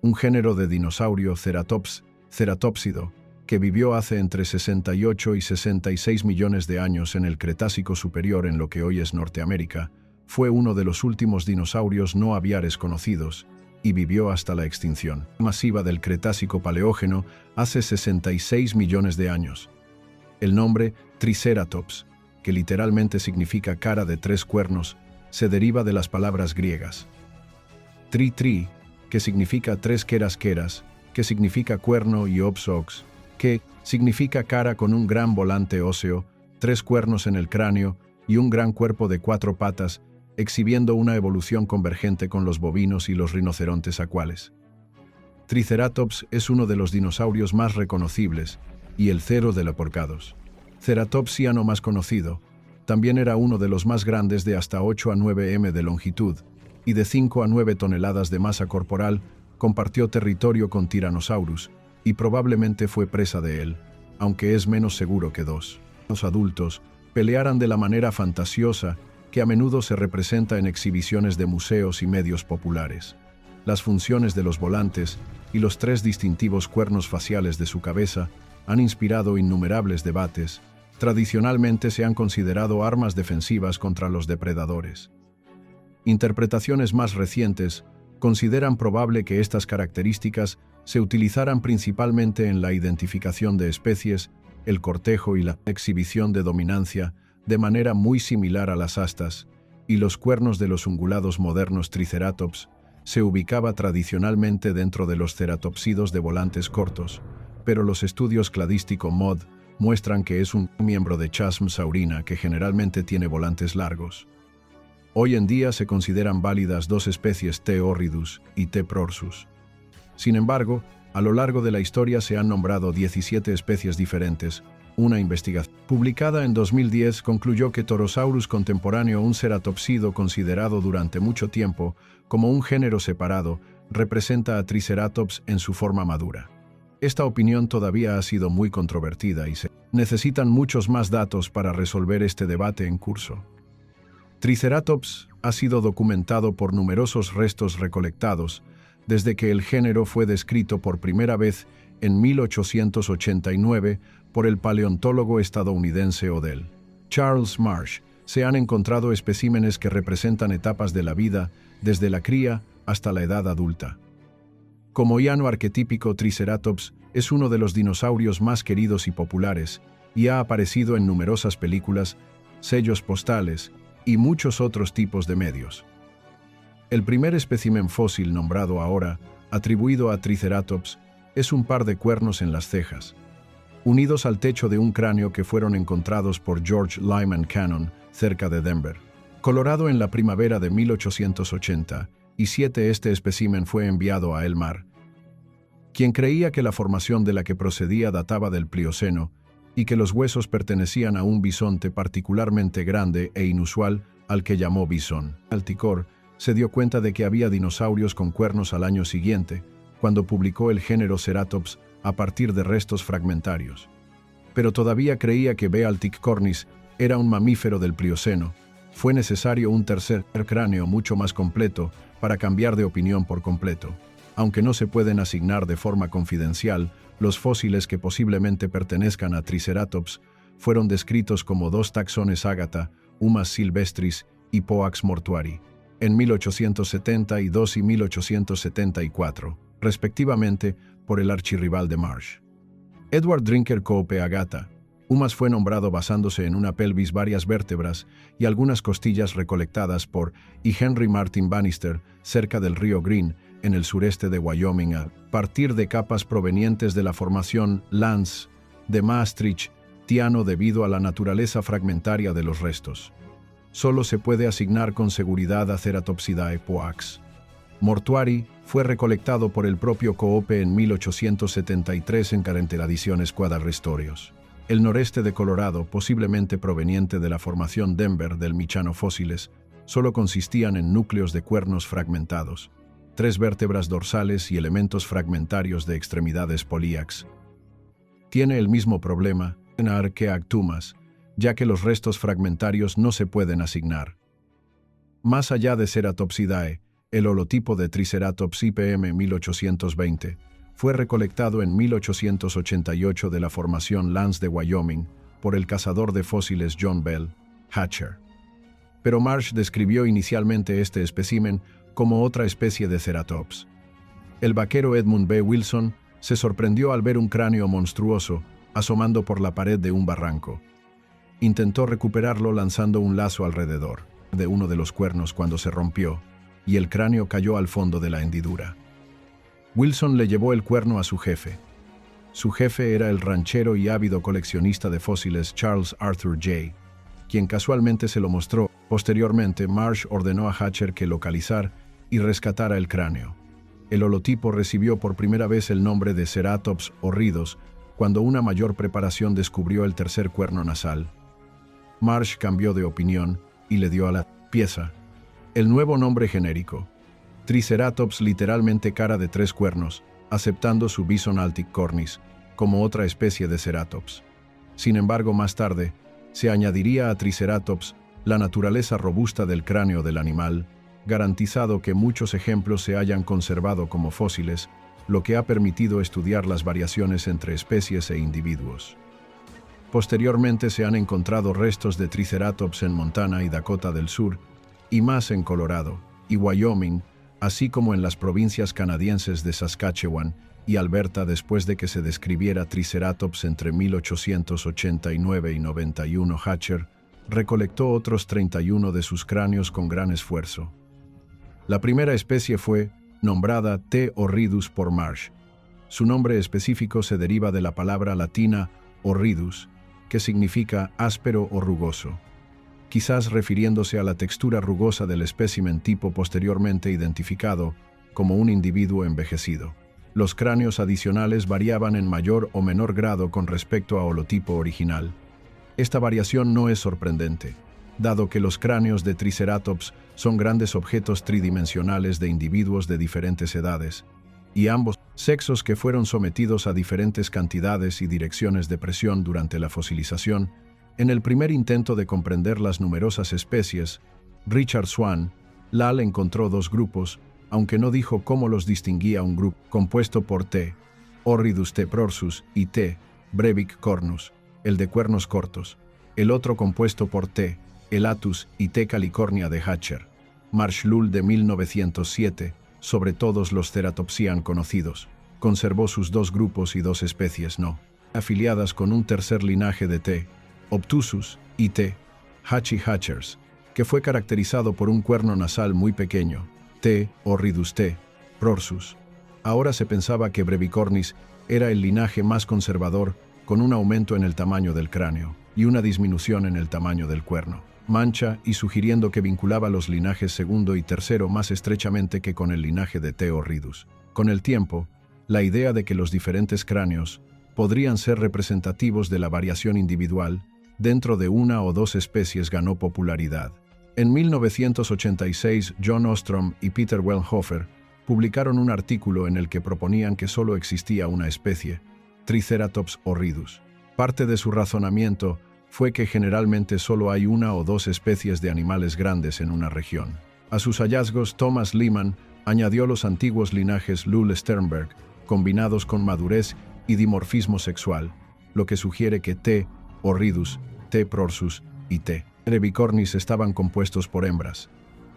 un género de dinosaurio ceratópsido, que vivió hace entre 68 y 66 millones de años en el Cretácico superior en lo que hoy es Norteamérica, fue uno de los últimos dinosaurios no aviares conocidos y vivió hasta la extinción masiva del Cretácico Paleógeno hace 66 millones de años. El nombre Triceratops, que literalmente significa cara de tres cuernos, se deriva de las palabras griegas tri, que significa tres queras, que significa cuerno, y ops, que significa cara con un gran volante óseo, tres cuernos en el cráneo y un gran cuerpo de cuatro patas, exhibiendo una evolución convergente con los bovinos y los rinocerontes acuales. Triceratops es uno de los dinosaurios más reconocibles y el Ceratopsiano ceratopsiano más conocido. También era uno de los más grandes, de hasta 8 a 9 m de longitud y de 5 a 9 toneladas de masa corporal. Compartió territorio con Tyrannosaurus y probablemente fue presa de él, aunque es menos seguro que los adultos pelearan de la manera fantasiosa que a menudo se representa en exhibiciones de museos y medios populares. Las funciones de los volantes y los tres distintivos cuernos faciales de su cabeza han inspirado innumerables debates. Tradicionalmente se han considerado armas defensivas contra los depredadores. Interpretaciones más recientes consideran probable que estas características se utilizaran principalmente en la identificación de especies, el cortejo y la exhibición de dominancia, de manera muy similar a las astas, y los cuernos de los ungulados modernos Triceratops se ubicaba tradicionalmente dentro de los ceratopsidos de volantes cortos, pero los estudios cladístico MOD muestran que es un miembro de Chasmosaurina que generalmente tiene volantes largos. Hoy en día se consideran válidas dos especies, T. horridus y T. prorsus. Sin embargo, a lo largo de la historia se han nombrado 17 especies diferentes. Una investigación publicada en 2010 concluyó que Torosaurus contemporáneo, un ceratopsido considerado durante mucho tiempo como un género separado, representa a Triceratops en su forma madura. Esta opinión todavía ha sido muy controvertida y se necesitan muchos más datos para resolver este debate en curso. Triceratops ha sido documentado por numerosos restos recolectados desde que el género fue descrito por primera vez en 1889 por el paleontólogo estadounidense Odell Charles Marsh. Se han encontrado especímenes que representan etapas de la vida desde la cría hasta la edad adulta. Como iano arquetípico, Triceratops es uno de los dinosaurios más queridos y populares y ha aparecido en numerosas películas, sellos postales y muchos otros tipos de medios. El primer espécimen fósil nombrado ahora, atribuido a Triceratops, es un par de cuernos en las cejas, unidos al techo de un cráneo que fueron encontrados por George Lyman Cannon cerca de Denver, Colorado en la primavera de 1887. Este espécimen fue enviado a Elmar, quien creía que la formación de la que procedía databa del Plioceno y que los huesos pertenecían a un bisonte particularmente grande e inusual al que llamó bisón. Alticor se dio cuenta de que había dinosaurios con cuernos al año siguiente, cuando publicó el género Ceratops a partir de restos fragmentarios. Pero todavía creía que Bealticcornis era un mamífero del Plioceno. Fue necesario un tercer cráneo mucho más completo para cambiar de opinión por completo. Aunque no se pueden asignar de forma confidencial, los fósiles que posiblemente pertenezcan a Triceratops fueron descritos como dos taxones Ágata, Humas silvestris y Poax mortuari, en 1872 y 1874, respectivamente, por el archirrival de Marsh. Edward Drinker Cope Agata. Humas fue nombrado basándose en una pelvis, varias vértebras y algunas costillas recolectadas por Henry Martin Bannister cerca del río Green, en el sureste de Wyoming, a partir de capas provenientes de la formación Lance de Maastricht-Tiano debido a la naturaleza fragmentaria de los restos. Solo se puede asignar con seguridad a Ceratopsidae Poax mortuari. Fue recolectado por el propio Cope en 1873 en Carentera-Ediciones Quadra-Restorios. El noreste de Colorado, posiblemente proveniente de la formación Denver del Michano fósiles, solo consistían en núcleos de cuernos fragmentados, 3 vértebras dorsales y elementos fragmentarios de extremidades políax. Tiene el mismo problema en Archaeoctomas, ya que los restos fragmentarios no se pueden asignar. Más allá de Ceratopsidae, El holotipo de Triceratops IPM 1820 fue recolectado en 1888 de la formación Lance de Wyoming por el cazador de fósiles John Bell Hatcher. Pero Marsh describió inicialmente este espécimen como otra especie de ceratops. El vaquero Edmund B. Wilson se sorprendió al ver un cráneo monstruoso asomando por la pared de un barranco. Intentó recuperarlo lanzando un lazo alrededor de uno de los cuernos cuando se rompió, y el cráneo cayó al fondo de la hendidura. Wilson le llevó el cuerno a su jefe. Su jefe era el ranchero y ávido coleccionista de fósiles Charles Arthur Jay, quien casualmente se lo mostró. Posteriormente, Marsh ordenó a Hatcher que localizara y rescatara el cráneo. El holotipo recibió por primera vez el nombre de Ceratops horridus cuando una mayor preparación descubrió el tercer cuerno nasal. Marsh cambió de opinión y le dio a la pieza el nuevo nombre genérico, Triceratops, literalmente cara de tres cuernos, aceptando su Bison alticornis como otra especie de ceratops. Sin embargo, más tarde, se añadiría a Triceratops la naturaleza robusta del cráneo del animal, garantizado que muchos ejemplos se hayan conservado como fósiles, lo que ha permitido estudiar las variaciones entre especies e individuos. Posteriormente se han encontrado restos de Triceratops en Montana y Dakota del Sur, y más en Colorado y Wyoming, así como en las provincias canadienses de Saskatchewan y Alberta después de que se describiera Triceratops entre 1889 y 91. Hatcher recolectó otros 31 de sus cráneos con gran esfuerzo. La primera especie fue nombrada T. horridus por Marsh. Su nombre específico se deriva de la palabra latina horridus, que significa áspero o rugoso, quizás refiriéndose a la textura rugosa del espécimen tipo posteriormente identificado como un individuo envejecido. Los cráneos adicionales variaban en mayor o menor grado con respecto a holotipo original. Esta variación no es sorprendente, dado que los cráneos de Triceratops son grandes objetos tridimensionales de individuos de diferentes edades, y ambos sexos que fueron sometidos a diferentes cantidades y direcciones de presión durante la fosilización. En el primer intento de comprender las numerosas especies, Richard Swan Lal encontró dos grupos, aunque no dijo cómo los distinguía. Un grupo compuesto por T. horridus T. prorsus y T. brevicornis, el de cuernos cortos. El otro compuesto por T. elatus y T. calicornia de Hatcher. Marsh Lull de 1907, sobre todos los ceratopsian conocidos, conservó sus dos grupos y dos especies no afiliadas con un tercer linaje de T. obtusus y T. hatchers, que fue caracterizado por un cuerno nasal muy pequeño, T. horridus T. prorsus. Ahora se pensaba que brevicornis era el linaje más conservador, con un aumento en el tamaño del cráneo y una disminución en el tamaño del cuerno mancha, y sugiriendo que vinculaba los linajes segundo y tercero más estrechamente que con el linaje de T. horridus. Con el tiempo, la idea de que los diferentes cráneos podrían ser representativos de la variación individual dentro de una o dos especies ganó popularidad. En 1986, John Ostrom y Peter Wellhofer publicaron un artículo en el que proponían que solo existía una especie, Triceratops horridus. Parte de su razonamiento fue que generalmente solo hay una o dos especies de animales grandes en una región. A sus hallazgos, Thomas Lehman añadió los antiguos linajes Lull-Sternberg, combinados con madurez y dimorfismo sexual, lo que sugiere que T. horridus, T. prorsus y T. brevicornis estaban compuestos por hembras.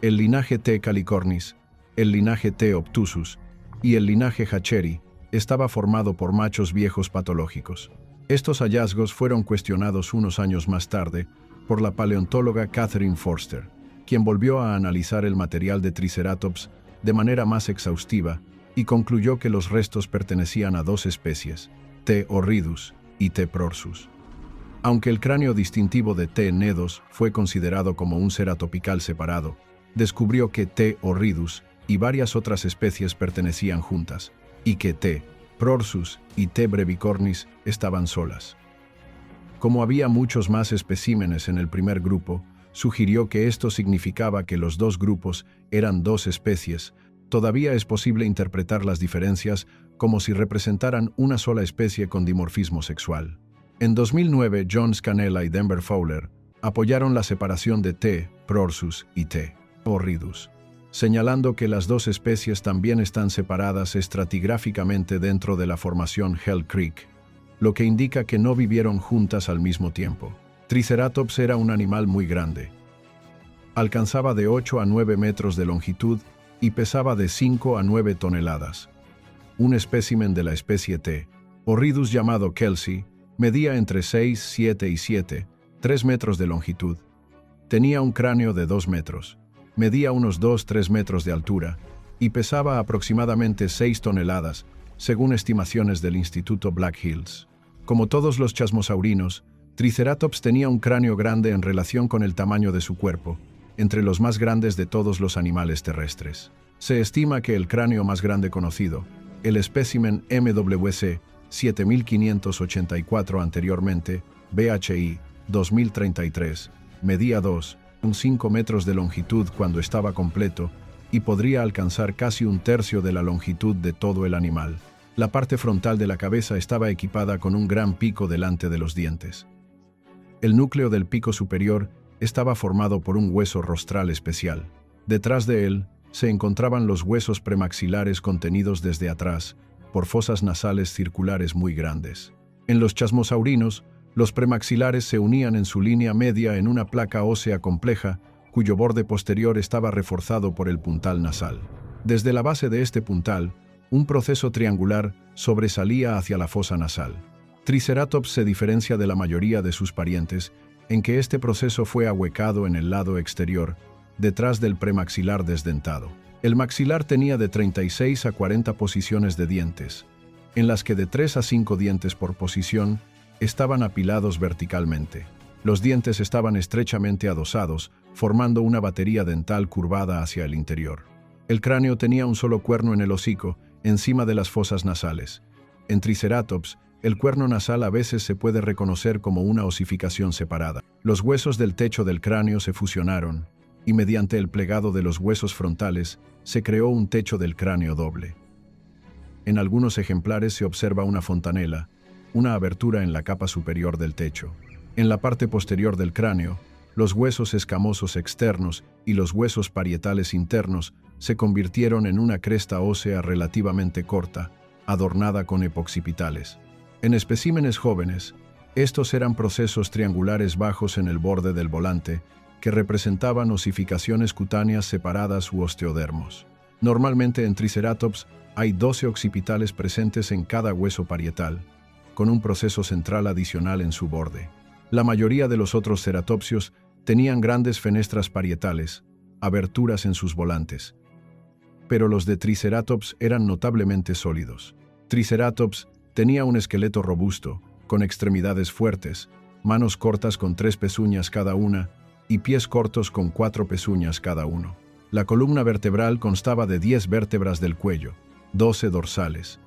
El linaje T. calicornis, el linaje T. obtusus y el linaje hatcheri estaba formado por machos viejos patológicos. Estos hallazgos fueron cuestionados unos años más tarde por la paleontóloga Catherine Forster, quien volvió a analizar el material de Triceratops de manera más exhaustiva y concluyó que los restos pertenecían a dos especies, T. horridus y T. prorsus. Aunque el cráneo distintivo de T. nedos fue considerado como un ceratopical separado, descubrió que T. horridus y varias otras especies pertenecían juntas, y que T. prorsus y T. brevicornis estaban solas. Como había muchos más especímenes en el primer grupo, sugirió que esto significaba que los dos grupos eran dos especies. Todavía es posible interpretar las diferencias como si representaran una sola especie con dimorfismo sexual. En 2009, John Scanella y Denver Fowler apoyaron la separación de T. prorsus y T. horridus. señalando que las dos especies también están separadas estratigráficamente dentro de la formación Hell Creek, lo que indica que no vivieron juntas al mismo tiempo. Triceratops era un animal muy grande. Alcanzaba de 8 a 9 metros de longitud y pesaba de 5 a 9 toneladas. Un espécimen de la especie T. Horridus llamado Kelsey medía entre 6, 7 y 7, 3 metros de longitud. Tenía un cráneo de 2 metros. Medía unos 2-3 metros de altura y pesaba aproximadamente 6 toneladas, según estimaciones del Instituto Black Hills. Como todos los chasmosaurinos, Triceratops tenía un cráneo grande en relación con el tamaño de su cuerpo, entre los más grandes de todos los animales terrestres. Se estima que el cráneo más grande conocido, el espécimen MWC 7584 anteriormente, BHI 2033, medía 2,5 metros de longitud cuando estaba completo y podría alcanzar casi un tercio de la longitud de todo el animal. La parte frontal de la cabeza estaba equipada con un gran pico delante de los dientes. El núcleo del pico superior estaba formado por un hueso rostral especial. Detrás de él se encontraban los huesos premaxilares contenidos desde atrás por fosas nasales circulares muy grandes. En los chasmosaurinos, los premaxilares se unían en su línea media en una placa ósea compleja, cuyo borde posterior estaba reforzado por el puntal nasal. Desde la base de este puntal, un proceso triangular sobresalía hacia la fosa nasal. Triceratops se diferencia de la mayoría de sus parientes en que este proceso fue ahuecado en el lado exterior, detrás del premaxilar desdentado. El maxilar tenía de 36 a 40 posiciones de dientes, en las que de 3 a 5 dientes por posición estaban apilados verticalmente. Los dientes estaban estrechamente adosados, formando una batería dental curvada hacia el interior. El cráneo tenía un solo cuerno en el hocico, encima de las fosas nasales. En Triceratops, el cuerno nasal a veces se puede reconocer como una osificación separada. Los huesos del techo del cráneo se fusionaron, y mediante el plegado de los huesos frontales, se creó un techo del cráneo doble. En algunos ejemplares se observa una fontanela, una abertura en la capa superior del techo. En la parte posterior del cráneo, los huesos escamosos externos y los huesos parietales internos se convirtieron en una cresta ósea relativamente corta, adornada con epoccipitales. En especímenes jóvenes, estos eran procesos triangulares bajos en el borde del volante que representaban osificaciones cutáneas separadas u osteodermos. Normalmente en Triceratops hay 12 occipitales presentes en cada hueso parietal, con un proceso central adicional en su borde. La mayoría de los otros ceratopsios tenían grandes fenestras parietales, aberturas en sus volantes. Pero los de Triceratops eran notablemente sólidos. Triceratops tenía un esqueleto robusto, con extremidades fuertes, manos cortas con 3 pezuñas cada una y pies cortos con 4 pezuñas cada uno. La columna vertebral constaba de 10 vértebras del cuello, 12 dorsales,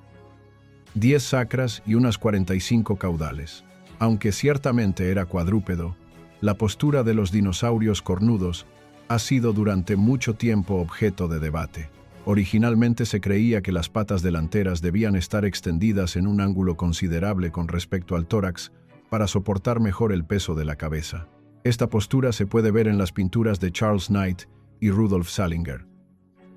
10 sacras y unas 45 caudales. Aunque ciertamente era cuadrúpedo, la postura de los dinosaurios cornudos ha sido durante mucho tiempo objeto de debate. Originalmente se creía que las patas delanteras debían estar extendidas en un ángulo considerable con respecto al tórax para soportar mejor el peso de la cabeza. Esta postura se puede ver en las pinturas de Charles Knight y Rudolf Salinger.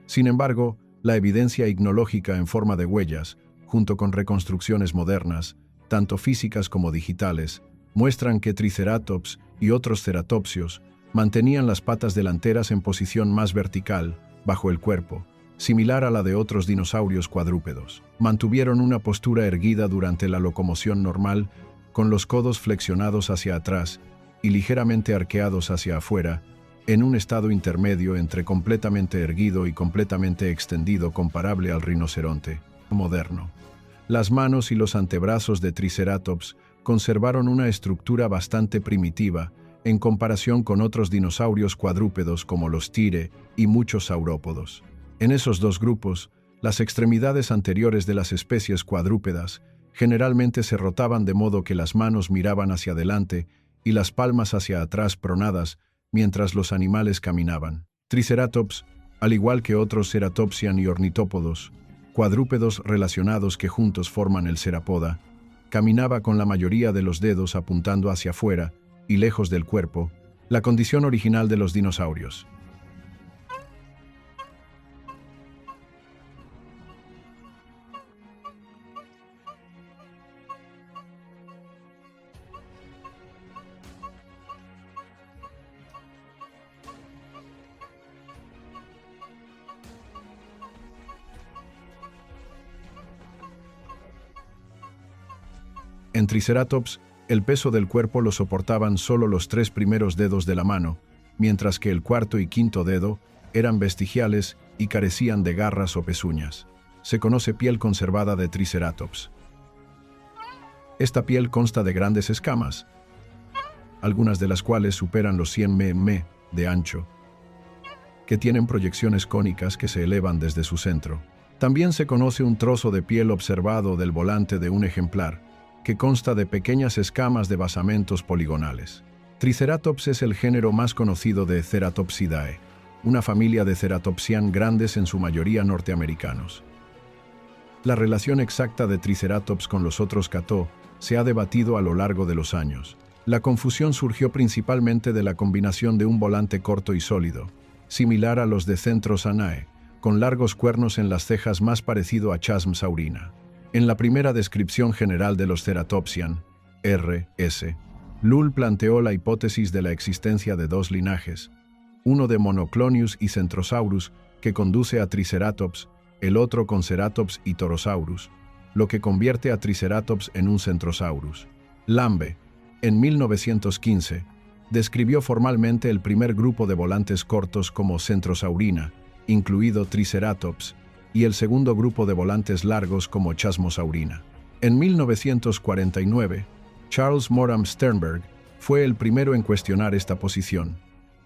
Sin embargo, la evidencia ignológica en forma de huellas, junto con reconstrucciones modernas, tanto físicas como digitales, muestran que Triceratops y otros ceratopsios mantenían las patas delanteras en posición más vertical, bajo el cuerpo, similar a la de otros dinosaurios cuadrúpedos. Mantuvieron una postura erguida durante la locomoción normal, con los codos flexionados hacia atrás y ligeramente arqueados hacia afuera, en un estado intermedio entre completamente erguido y completamente extendido comparable al rinoceronte moderno. Las manos y los antebrazos de Triceratops conservaron una estructura bastante primitiva en comparación con otros dinosaurios cuadrúpedos como los tire y muchos saurópodos. En esos dos grupos, las extremidades anteriores de las especies cuadrúpedas generalmente se rotaban de modo que las manos miraban hacia adelante y las palmas hacia atrás pronadas mientras los animales caminaban. Triceratops, al igual que otros ceratopsian y ornitópodos, cuadrúpedos relacionados que juntos forman el cerápoda, caminaba con la mayoría de los dedos apuntando hacia afuera y lejos del cuerpo, la condición original de los dinosaurios. En Triceratops, el peso del cuerpo lo soportaban solo los 3 primeros dedos de la mano, mientras que el cuarto y quinto dedo eran vestigiales y carecían de garras o pezuñas. Se conoce piel conservada de Triceratops. Esta piel consta de grandes escamas, algunas de las cuales superan los 100 mm de ancho, que tienen proyecciones cónicas que se elevan desde su centro. También se conoce un trozo de piel observado del volante de un ejemplar, que consta de pequeñas escamas de basamentos poligonales. Triceratops es el género más conocido de Ceratopsidae, una familia de Ceratopsian grandes en su mayoría norteamericanos. La relación exacta de Triceratops con los otros cató se ha debatido a lo largo de los años. La confusión surgió principalmente de la combinación de un volante corto y sólido, similar a los de Centrosanae, con largos cuernos en las cejas más parecido a Chasmsaurina. En la primera descripción general de los Ceratopsian, R.S., Lull planteó la hipótesis de la existencia de 2 linajes, uno de Monoclonius y Centrosaurus, que conduce a Triceratops, el otro con Ceratops y Torosaurus, lo que convierte a Triceratops en un Centrosaurus. Lambe, en 1915, describió formalmente el primer grupo de volantes cortos como Centrosaurina, incluido Triceratops, y el segundo grupo de volantes largos como Chasmosaurina. En 1949, Charles Moram Sternberg fue el primero en cuestionar esta posición,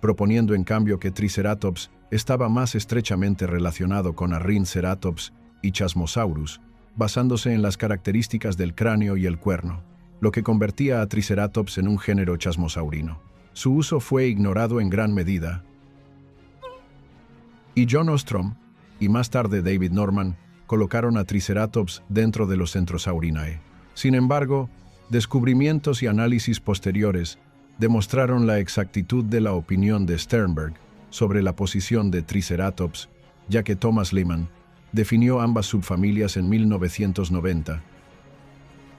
proponiendo en cambio que Triceratops estaba más estrechamente relacionado con Arrhynceratops y Chasmosaurus, basándose en las características del cráneo y el cuerno, lo que convertía a Triceratops en un género chasmosaurino. Su uso fue ignorado en gran medida, y John Ostrom, y más tarde David Norman, colocaron a Triceratops dentro de los Centrosaurinae. Sin embargo, descubrimientos y análisis posteriores demostraron la exactitud de la opinión de Sternberg sobre la posición de Triceratops, ya que Thomas Lehmann definió ambas subfamilias en 1990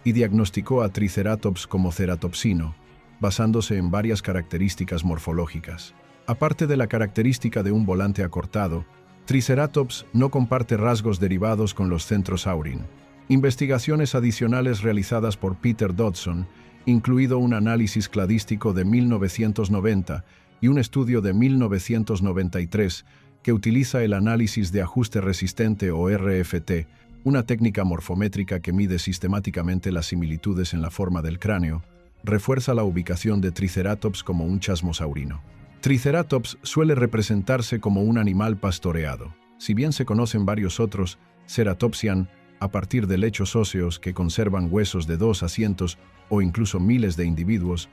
y diagnosticó a Triceratops como ceratopsino, basándose en varias características morfológicas. Aparte de la característica de un volante acortado, Triceratops no comparte rasgos derivados con los Centrosaurin. Investigaciones adicionales realizadas por Peter Dodson, incluido un análisis cladístico de 1990 y un estudio de 1993 que utiliza el análisis de ajuste resistente o RFT, una técnica morfométrica que mide sistemáticamente las similitudes en la forma del cráneo, refuerza la ubicación de Triceratops como un chasmosaurino. Triceratops suele representarse como un animal pastoreado. Si bien se conocen varios otros Ceratopsian a partir de lechos óseos que conservan huesos de 2 a cientos o incluso miles de individuos,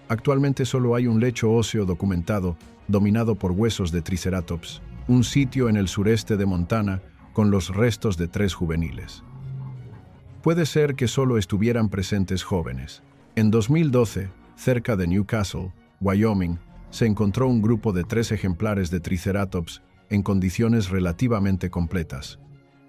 actualmente solo hay un lecho óseo documentado dominado por huesos de Triceratops, un sitio en el sureste de Montana con los restos de 3 juveniles. Puede ser que solo estuvieran presentes jóvenes. En 2012, cerca de Newcastle, Wyoming, se encontró un grupo de 3 ejemplares de Triceratops en condiciones relativamente completas,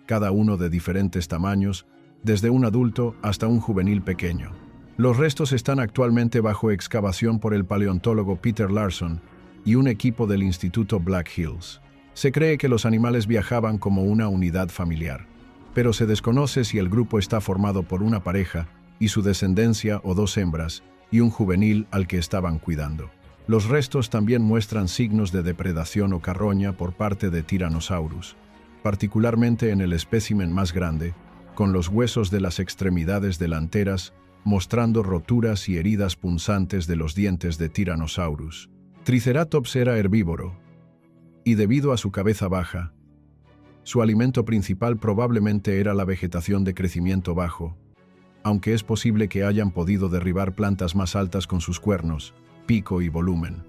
cada uno de diferentes tamaños, desde un adulto hasta un juvenil pequeño. Los restos están actualmente bajo excavación por el paleontólogo Peter Larson y un equipo del Instituto Black Hills. Se cree que los animales viajaban como una unidad familiar, pero se desconoce si el grupo está formado por una pareja y su descendencia o 2 hembras y un juvenil al que estaban cuidando. Los restos también muestran signos de depredación o carroña por parte de Tyrannosaurus, particularmente en el espécimen más grande, con los huesos de las extremidades delanteras mostrando roturas y heridas punzantes de los dientes de Tyrannosaurus. Triceratops era herbívoro, y debido a su cabeza baja, su alimento principal probablemente era la vegetación de crecimiento bajo, aunque es posible que hayan podido derribar plantas más altas con sus cuernos, pico y volumen.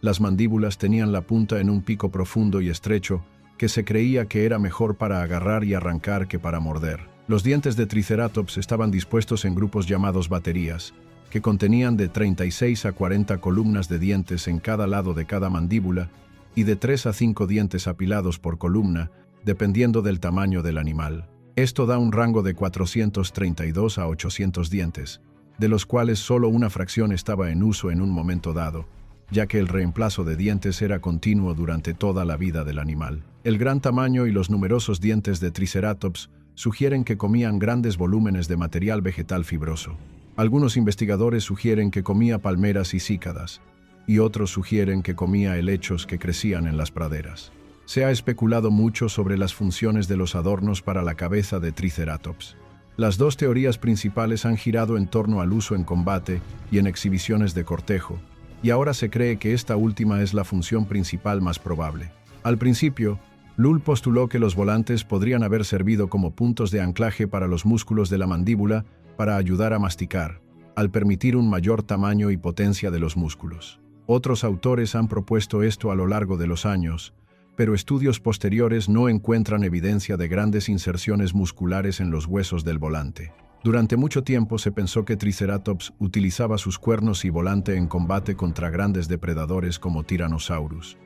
Las mandíbulas tenían la punta en un pico profundo y estrecho que se creía que era mejor para agarrar y arrancar que para morder. Los dientes de Triceratops estaban dispuestos en grupos llamados baterías, que contenían de 36 a 40 columnas de dientes en cada lado de cada mandíbula y de 3 a 5 dientes apilados por columna, dependiendo del tamaño del animal. Esto da un rango de 432 a 800 dientes, de los cuales solo una fracción estaba en uso en un momento dado, ya que el reemplazo de dientes era continuo durante toda la vida del animal. El gran tamaño y los numerosos dientes de Triceratops sugieren que comían grandes volúmenes de material vegetal fibroso. Algunos investigadores sugieren que comía palmeras y cícadas, y otros sugieren que comía helechos que crecían en las praderas. Se ha especulado mucho sobre las funciones de los adornos para la cabeza de Triceratops. Las dos teorías principales han girado en torno al uso en combate y en exhibiciones de cortejo, y ahora se cree que esta última es la función principal más probable. Al principio, Lull postuló que los volantes podrían haber servido como puntos de anclaje para los músculos de la mandíbula para ayudar a masticar, al permitir un mayor tamaño y potencia de los músculos. Otros autores han propuesto esto a lo largo de los años, pero estudios posteriores no encuentran evidencia de grandes inserciones musculares en los huesos del volante. Durante mucho tiempo se pensó que Triceratops utilizaba sus cuernos y volante en combate contra grandes depredadores como Tyrannosaurus.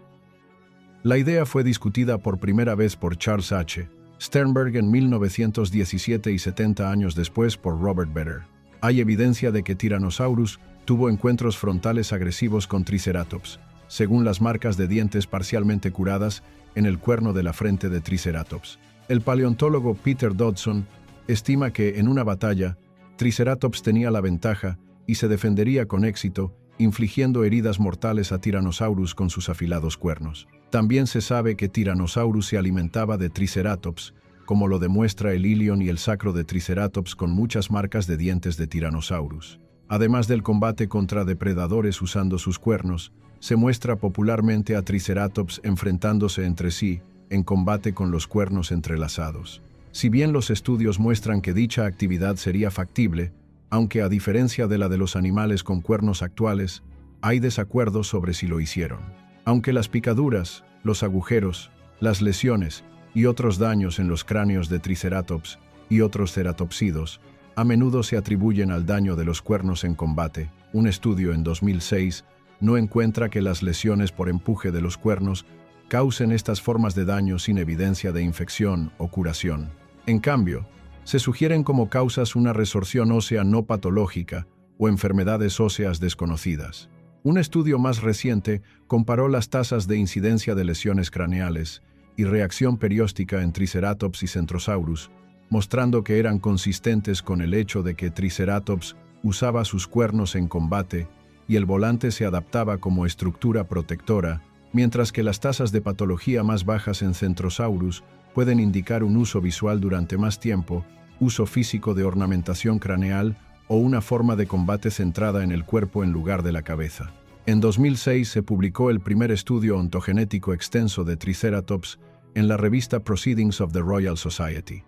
La idea fue discutida por primera vez por Charles H. Sternberg en 1917 y 70 años después por Robert Better. Hay evidencia de que Tyrannosaurus tuvo encuentros frontales agresivos con Triceratops, según las marcas de dientes parcialmente curadas en el cuerno de la frente de Triceratops. El paleontólogo Peter Dodson estima que, en una batalla, Triceratops tenía la ventaja y se defendería con éxito, infligiendo heridas mortales a Tyrannosaurus con sus afilados cuernos. También se sabe que Tyrannosaurus se alimentaba de Triceratops, como lo demuestra el ilion y el sacro de Triceratops con muchas marcas de dientes de Tyrannosaurus. Además del combate contra depredadores usando sus cuernos, se muestra popularmente a Triceratops enfrentándose entre sí en combate con los cuernos entrelazados. Si bien los estudios muestran que dicha actividad sería factible, aunque a diferencia de la de los animales con cuernos actuales, hay desacuerdos sobre si lo hicieron. Aunque las picaduras, los agujeros, las lesiones y otros daños en los cráneos de Triceratops y otros ceratopsidos a menudo se atribuyen al daño de los cuernos en combate, un estudio en 2006 no encuentra que las lesiones por empuje de los cuernos causen estas formas de daño sin evidencia de infección o curación. En cambio, se sugieren como causas una resorción ósea no patológica o enfermedades óseas desconocidas. Un estudio más reciente comparó las tasas de incidencia de lesiones craneales y reacción perióstica en Triceratops y Centrosaurus, mostrando que eran consistentes con el hecho de que Triceratops usaba sus cuernos en combate y el volante se adaptaba como estructura protectora, mientras que las tasas de patología más bajas en Centrosaurus pueden indicar un uso visual durante más tiempo, uso físico de ornamentación craneal o una forma de combate centrada en el cuerpo en lugar de la cabeza. En 2006 se publicó el primer estudio ontogenético extenso de Triceratops en la revista Proceedings of the Royal Society.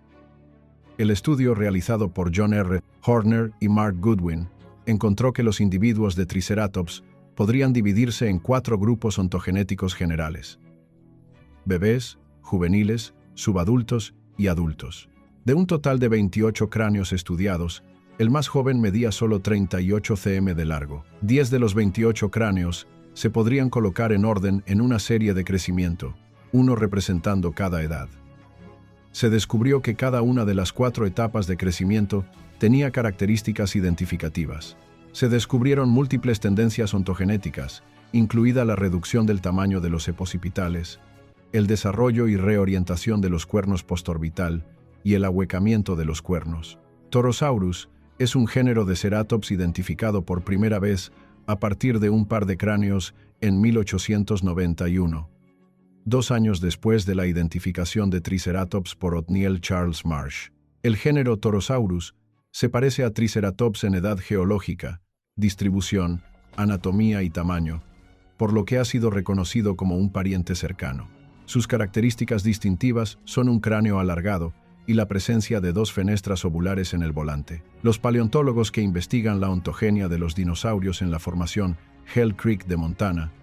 El estudio, realizado por John R. Horner y Mark Goodwin, encontró que los individuos de Triceratops podrían dividirse en 4 grupos ontogenéticos generales: bebés, juveniles, subadultos y adultos. De un total de 28 cráneos estudiados, el más joven medía solo 38 cm de largo. 10 de los 28 cráneos se podrían colocar en orden en una serie de crecimiento, uno representando cada edad. Se descubrió que cada una de las 4 etapas de crecimiento tenía características identificativas. Se descubrieron múltiples tendencias ontogenéticas, incluida la reducción del tamaño de los epoccipitales, el desarrollo y reorientación de los cuernos postorbital y el ahuecamiento de los cuernos. Torosaurus es un género de ceratops identificado por primera vez a partir de un par de cráneos en 1891, 2 años después de la identificación de Triceratops por Othniel Charles Marsh. El género Torosaurus se parece a Triceratops en edad geológica, distribución, anatomía y tamaño, por lo que ha sido reconocido como un pariente cercano. Sus características distintivas son un cráneo alargado y la presencia de 2 fenestras ovulares en el volante. Los paleontólogos que investigan la ontogenia de los dinosaurios en la formación Hell Creek de Montana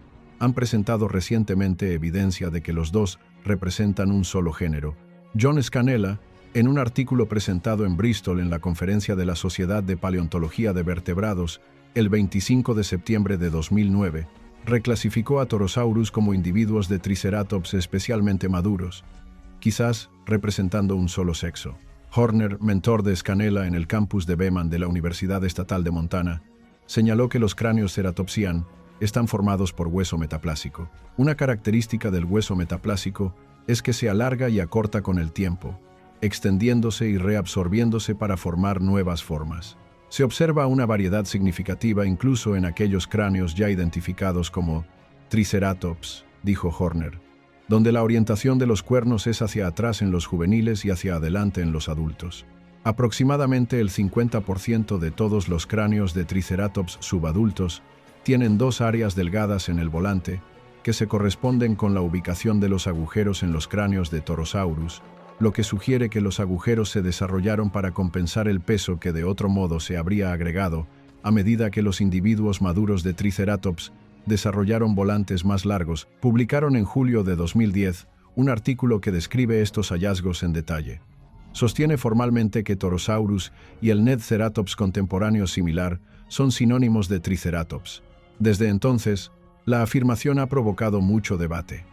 han presentado recientemente evidencia de que los dos representan un solo género. John Scanella, en un artículo presentado en Bristol en la Conferencia de la Sociedad de Paleontología de Vertebrados el 25 de septiembre de 2009, reclasificó a Torosaurus como individuos de Triceratops especialmente maduros, quizás representando un solo sexo. Horner, mentor de Scanella en el campus de Beman de la Universidad Estatal de Montana, señaló que los cráneos ceratopsian están formados por hueso metaplásico. Una característica del hueso metaplásico es que se alarga y acorta con el tiempo. extendiéndose y reabsorbiéndose para formar nuevas formas. Se observa una variedad significativa incluso en aquellos cráneos ya identificados como Triceratops, dijo Horner, donde la orientación de los cuernos es hacia atrás en los juveniles y hacia adelante en los adultos. Aproximadamente el 50% de todos los cráneos de Triceratops subadultos tienen dos áreas delgadas en el volante, que se corresponden con la ubicación de los agujeros en los cráneos de Torosaurus, lo que sugiere que los agujeros se desarrollaron para compensar el peso que de otro modo se habría agregado a medida que los individuos maduros de Triceratops desarrollaron volantes más largos. Publicaron en julio de 2010 un artículo que describe estos hallazgos en detalle. Sostiene formalmente que Torosaurus y el Nedceratops contemporáneo similar son sinónimos de Triceratops. Desde entonces, la afirmación ha provocado mucho debate.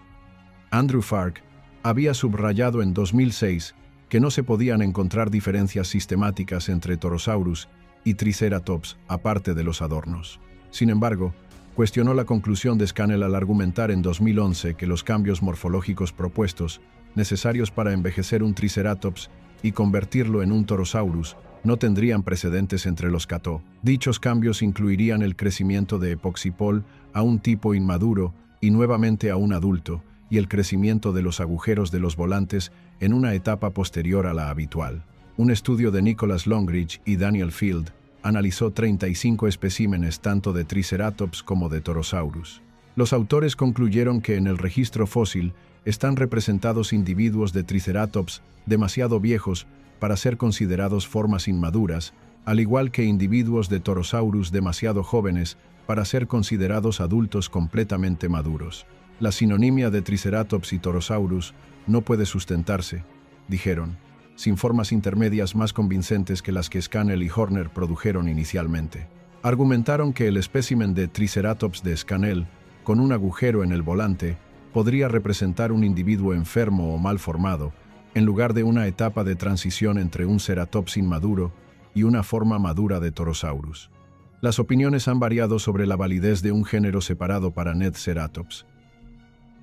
Andrew Fark había subrayado en 2006 que no se podían encontrar diferencias sistemáticas entre Torosaurus y Triceratops aparte de los adornos. Sin embargo, cuestionó la conclusión de Scannell al argumentar en 2011 que los cambios morfológicos propuestos, necesarios para envejecer un Triceratops y convertirlo en un Torosaurus, no tendrían precedentes entre los cató. Dichos cambios incluirían el crecimiento de Epoxipol a un tipo inmaduro y nuevamente a un adulto, y el crecimiento de los agujeros de los volantes en una etapa posterior a la habitual. Un estudio de Nicholas Longridge y Daniel Field analizó 35 especímenes tanto de Triceratops como de Torosaurus. Los autores concluyeron que en el registro fósil están representados individuos de Triceratops demasiado viejos para ser considerados formas inmaduras, al igual que individuos de Torosaurus demasiado jóvenes para ser considerados adultos completamente maduros. La sinonimia de Triceratops y Torosaurus no puede sustentarse, dijeron, sin formas intermedias más convincentes que las que Scannell y Horner produjeron inicialmente. Argumentaron que el espécimen de Triceratops de Scannell, con un agujero en el volante, podría representar un individuo enfermo o mal formado, en lugar de una etapa de transición entre un Ceratops inmaduro y una forma madura de Torosaurus. Las opiniones han variado sobre la validez de un género separado para Nedceratops.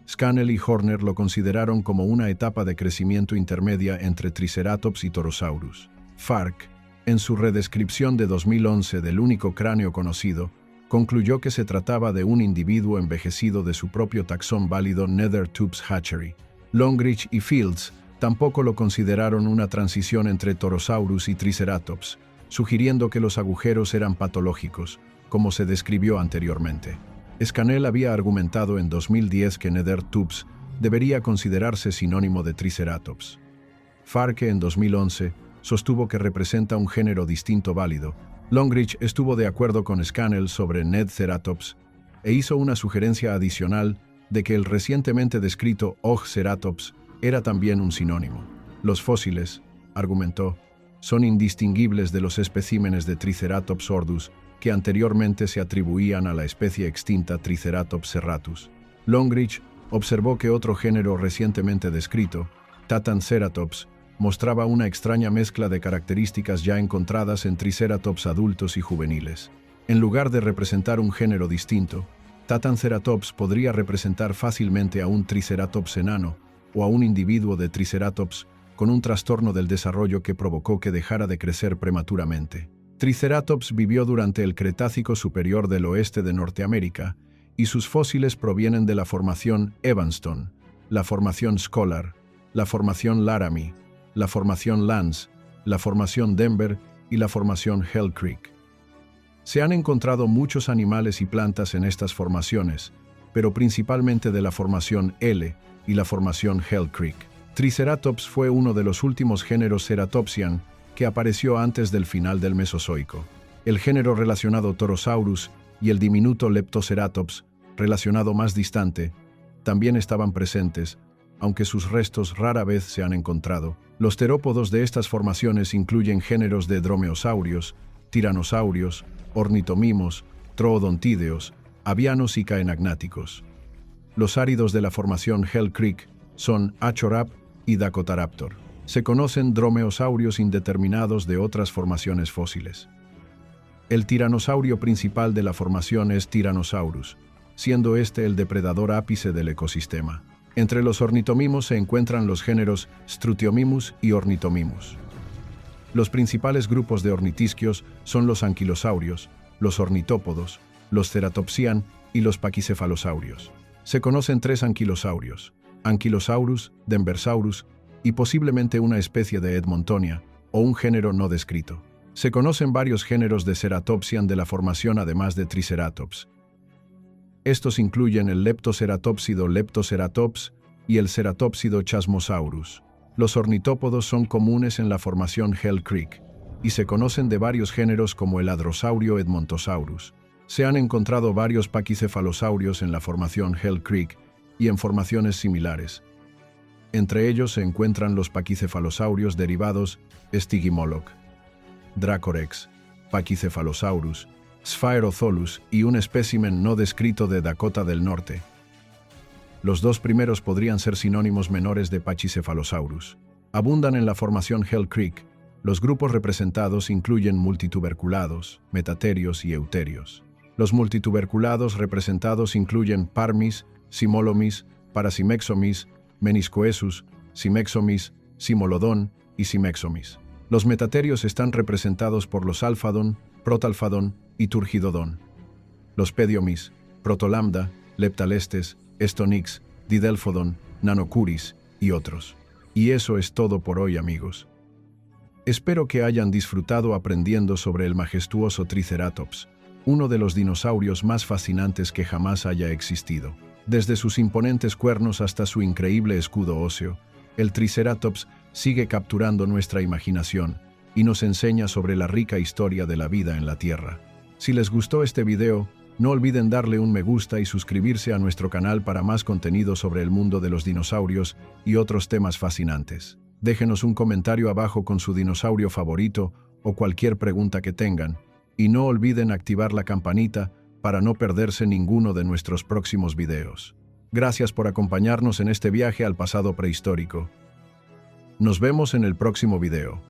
Scannell y Horner lo consideraron como una etapa de crecimiento intermedia entre Triceratops y Torosaurus. Fark, en su redescripción de 2011 del único cráneo conocido, concluyó que se trataba de un individuo envejecido de su propio taxón válido Nethertubes hatchery. Longridge y Fields tampoco lo consideraron una transición entre Torosaurus y Triceratops, sugiriendo que los agujeros eran patológicos, como se describió anteriormente. Scannell había argumentado en 2010 que Nethertubes debería considerarse sinónimo de Triceratops. Fark en 2011 sostuvo que representa un género distinto válido. Longridge estuvo de acuerdo con Scannell sobre Nedceratops e hizo una sugerencia adicional de que el recientemente descrito Ogceratops era también un sinónimo. Los fósiles, argumentó, son indistinguibles de los especímenes de Triceratops sordus que anteriormente se atribuían a la especie extinta Triceratops serratus. Longridge observó que otro género recientemente descrito, Tatanceratops, mostraba una extraña mezcla de características ya encontradas en Triceratops adultos y juveniles. En lugar de representar un género distinto, Tatanceratops podría representar fácilmente a un Triceratops enano o a un individuo de Triceratops con un trastorno del desarrollo que provocó que dejara de crecer prematuramente. Triceratops vivió durante el Cretácico superior del oeste de Norteamérica y sus fósiles provienen de la formación Evanston, la formación Scholar, la formación Laramie, la formación Lance, la formación Denver y la formación Hell Creek. Se han encontrado muchos animales y plantas en estas formaciones, pero principalmente de la formación L y la formación Hell Creek. Triceratops fue uno de los últimos géneros ceratopsian que apareció antes del final del Mesozoico. El género relacionado Torosaurus y el diminuto Leptoceratops, relacionado más distante, también estaban presentes, aunque sus restos rara vez se han encontrado. Los terópodos de estas formaciones incluyen géneros de dromeosaurios, tiranosaurios, ornitomimos, troodontídeos, avianos y caenagnáticos. Los áridos de la formación Hell Creek son Achorap y Dakotaraptor. Se conocen dromeosaurios indeterminados de otras formaciones fósiles. El tiranosaurio principal de la formación es Tyrannosaurus, siendo este el depredador ápice del ecosistema. Entre los ornitomimos se encuentran los géneros Strutiomimus y Ornithomimus. Los principales grupos de ornitisquios son los anquilosaurios, los ornitópodos, los ceratopsian y los paquicefalosaurios. Se conocen 3 anquilosaurios: Ankylosaurus, Denversaurus y posiblemente una especie de Edmontonia, o un género no descrito. Se conocen varios géneros de Ceratopsian de la formación además de Triceratops. Estos incluyen el Leptoceratopsido Leptoceratops y el Ceratopsido Chasmosaurus. Los ornitópodos son comunes en la formación Hell Creek, y se conocen de varios géneros como el Hadrosaurio Edmontosaurus. Se han encontrado varios paquicefalosaurios en la formación Hell Creek y en formaciones similares. Entre ellos se encuentran los paquicefalosaurios derivados Stygimoloch, Dracorex, Pachycephalosaurus, Sphaerotholus y un espécimen no descrito de Dakota del Norte. Los 2 primeros podrían ser sinónimos menores de Pachycephalosaurus. Abundan en la formación Hell Creek. Los grupos representados incluyen multituberculados, metaterios y euterios. Los multituberculados representados incluyen Parmis, Simolomis, Parasimexomis, Meniscoesus, Simexomis, Simolodon y Simexomis. Los metaterios están representados por los Alphadon, Protalphadon y Turgidodon. Los Pediomis, Protolambda, Leptalestes, Estonix, Didelphodon, Nanocuris y otros. Y eso es todo por hoy, amigos. Espero que hayan disfrutado aprendiendo sobre el majestuoso Triceratops, uno de los dinosaurios más fascinantes que jamás haya existido. Desde sus imponentes cuernos hasta su increíble escudo óseo, el Triceratops sigue capturando nuestra imaginación y nos enseña sobre la rica historia de la vida en la Tierra. Si les gustó este video, no olviden darle un me gusta y suscribirse a nuestro canal para más contenido sobre el mundo de los dinosaurios y otros temas fascinantes. Déjenos un comentario abajo con su dinosaurio favorito o cualquier pregunta que tengan, y no olviden activar la campanita para no perderse ninguno de nuestros próximos videos. Gracias por acompañarnos en este viaje al pasado prehistórico. Nos vemos en el próximo video.